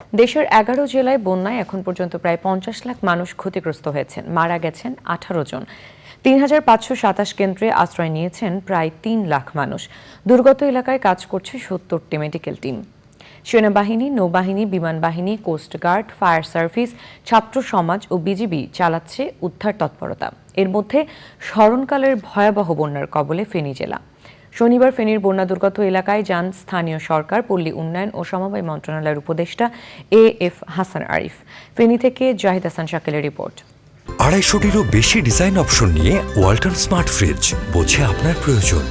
দেশের ১১ জেলায় বন্যায় এখন পর্যন্ত প্রায় ৫০ লাখ মানুষ ক্ষতিগ্রস্ত হয়েছেন, মারা গেছেন ১৮ জন। ৩,৫২৭ কেন্দ্রে আশ্রয় নিয়েছেন প্রায় ৩ লাখ মানুষ। দুর্গত এলাকায় কাজ করছে ৭০টি মেডিকেল টিম। সেনাবাহিনী, নৌবাহিনী, বিমান বাহিনী, কোস্টগার্ড, ফায়ার সার্ভিস, ছাত্র সমাজ ও বিজিবি চালাচ্ছে উদ্ধার তৎপরতা। এর মধ্যে স্মরণকালের ভয়াবহ বন্যার কবলে ফেনী জেলা। শনিবার ফেনীর বন্যা দুর্গত এলাকায় যান স্থানীয় সরকার, পল্লী উন্নয়ন ও সমবায় মন্ত্রণালয়ের উপদেষ্টা এ.এফ. হাসান আরিফ। ফেনী থেকে জাহিদ হাসান শাকিলের রিপোর্ট। ২৫০টিরও বেশি ডিজাইন অপশন নিয়ে ওয়ালটন স্মার্ট ফ্রিজ, বোঝে আপনার প্রয়োজন।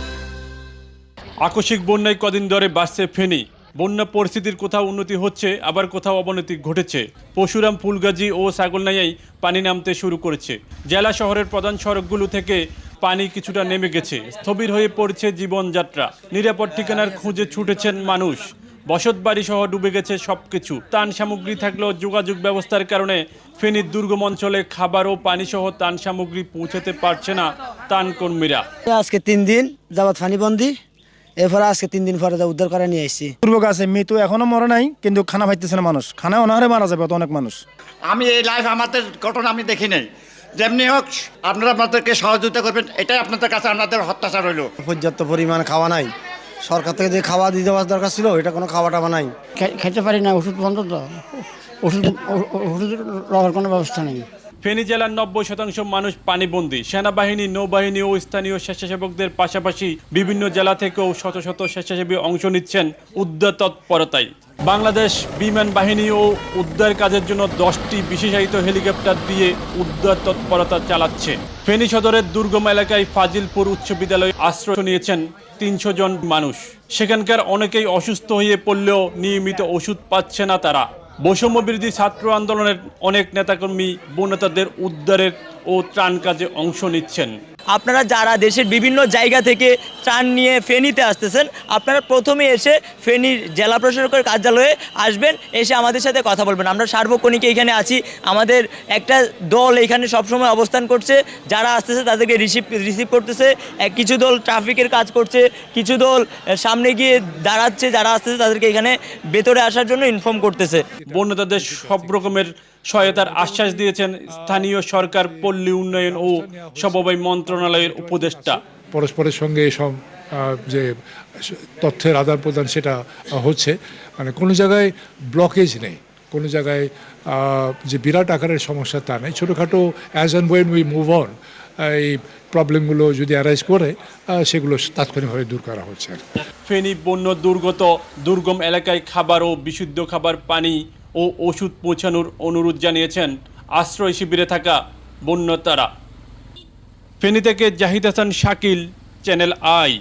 আকস্মিক বন্যায় কদিন ধরে বাড়ছে ফেনী। বন্যা পরিস্থিতির কোথাও উন্নতি হচ্ছে, আবার কোথাও অবনতি ঘটেছে। পরশুরাম, ফুলগাজী ও ছাগলনাইয়ায় পানি নামতে শুরু করেছে। জেলা শহরের প্রধান সড়কগুলো থেকে পানি কিছুটা নেমে গেছে। স্থবির হয়ে পড়ছে জীবনযাত্রা। নিরাপদ ঠিকানার খুঁজে ছুটেছেন মানুষ। বসতবাড়ি সহ ডুবে গেছে সবকিছু। ত্রাণ সামগ্রী থাকলেও যোগাযোগ ব্যবস্থার কারণে ফেনীর দুর্গম অঞ্চলে খাবার ও পানি সহ ত্রাণ সামগ্রী পৌঁছাতে পারছে না ত্রাণ কর্মীরা। আজকে 3 দিন যাবৎ পানিবন্দি, এরপরে আজকে 3 দিন পরে উদ্ধার করে নিয়ে আসছি। দুর্ভোগ আছে, মৃত্যু এখনো মরে নাই, কিন্তু খানা পাইতেছে না মানুষ। খানা অনাহারে মারা যাবে অনেক মানুষ। আমি এই লাইফ আমাদের ঘটনা আমি দেখি নাই। যেমনি হোক আপনারা আমাদেরকে সহযোগিতা করবেন, এটাই আপনাদের কাছে আমাদের হত্যাচার হইল। পর্যাপ্ত পরিমাণ খাওয়া নাই। সরকার থেকে যে খাওয়া দিয়ে দেওয়ার দরকার ছিল, এটা কোনো খাওয়া টাওয়া নাই। খেতে পারি না, ওষুধ বন্ধ তো, ওষুধ লওয়ার কোনো ব্যবস্থা নেই। ফেনী জেলার ৯০% মানুষ পানিবন্দী। সেনাবাহিনী, নৌবাহিনী ও স্থানীয় স্বেচ্ছাসেবকদের পাশাপাশি বিভিন্ন জেলা থেকেও শত শত স্বেচ্ছাসেবী অংশ নিচ্ছেন উদ্ধার তৎপরতায়। বাংলাদেশ বিমান বাহিনী ও উদ্ধার কাজের জন্য 10টি বিশেষায়িত হেলিকপ্টার দিয়ে উদ্ধার তৎপরতা চালাচ্ছে। ফেনী সদরের দুর্গম এলাকায় ফাজিলপুর উচ্চ বিদ্যালয়ে আশ্রয় নিয়েছেন ৩০০ জন মানুষ। সেখানকার অনেকেই অসুস্থ হয়ে পড়লেও নিয়মিত ওষুধ পাচ্ছে না তারা। বৈষম্য বিরোধী ছাত্র আন্দোলনের অনেক নেতাকর্মী বন্যাদের উদ্ধারের ও ত্রাণ কাজে অংশ নিচ্ছেন। আপনারা যারা দেশের বিভিন্ন জায়গা থেকে ত্রাণ নিয়ে ফেনীতে আসতেছেন, আপনারা প্রথমে এসে ফেনীর জেলা প্রশাসকের কার্যালয়ে আসবেন, এসে আমাদের সাথে কথা বলবেন। আমরা সার্বক্ষণিক এখানে আছি। আমাদের একটা দল এখানে সবসময় অবস্থান করছে। যারা আসতেছে তাদেরকে রিসিভ করতেছে। কিছু দল ট্রাফিকের কাজ করছে, কিছু দল সামনে গিয়ে দাঁড়াচ্ছে। যারা আসতেছে তাদেরকে এখানে ভেতরে আসার জন্য ইনফর্ম করতেছে। বন্যাদের সব রকমের সহায়তার আশ্বাস দিয়েছেন স্থানীয় সরকার, পল্লী উন্নয়ন ও সমবায় মন্ত্রণালয়ের উপদেষ্টা। পরস্পরের সঙ্গে এসব যে তথ্যের আদান প্রদান সেটা হচ্ছে, মানে কোনো জায়গায় ব্লকেজ নেই, কোনো জায়গায় যে বিরাট আকারের সমস্যা তা নেই। ছোটোখাটো as and when we move on, এই প্রবলেমগুলো যদি অ্যারাইজ করে সেগুলো তাৎক্ষণিকভাবে দূর করা হচ্ছে। ফেনী বন্যা দুর্গত দুর্গম এলাকায় খাবার ও বিশুদ্ধ খাবার, পানি ও ওষুধ পৌঁছানোর অনুরোধ জানিয়েছেন আশ্রয় শিবিরে থাকা বন্যাতারা। ফেনী থেকে জাহিদ হাসান শাকিল, চ্যানেল আই।